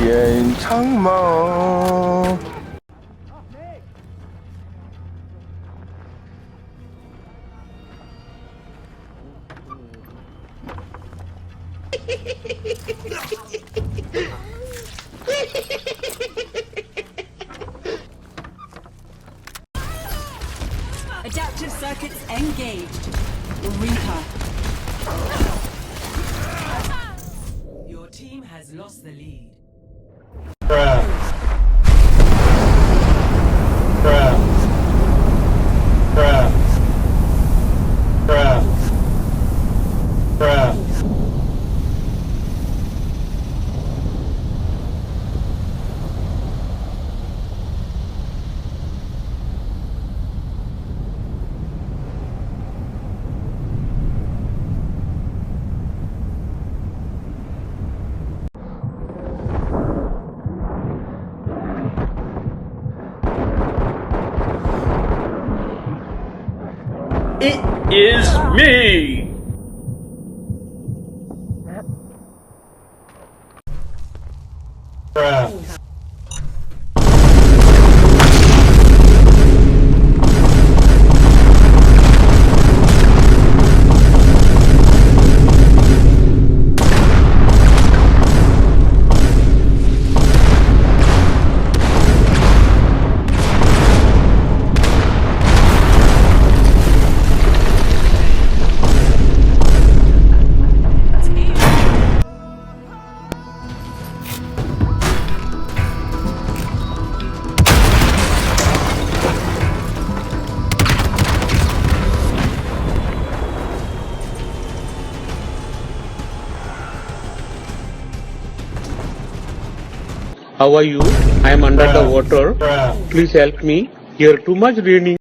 演唱吗？ Adaptive circuits engaged. Reaper. Your team has lost the lead. Bruh. Bruh. Bruh. Bruh. Bruh. It is me! Bruh. How are you? I am under the water. Bruh. Please help me. Here too much raining.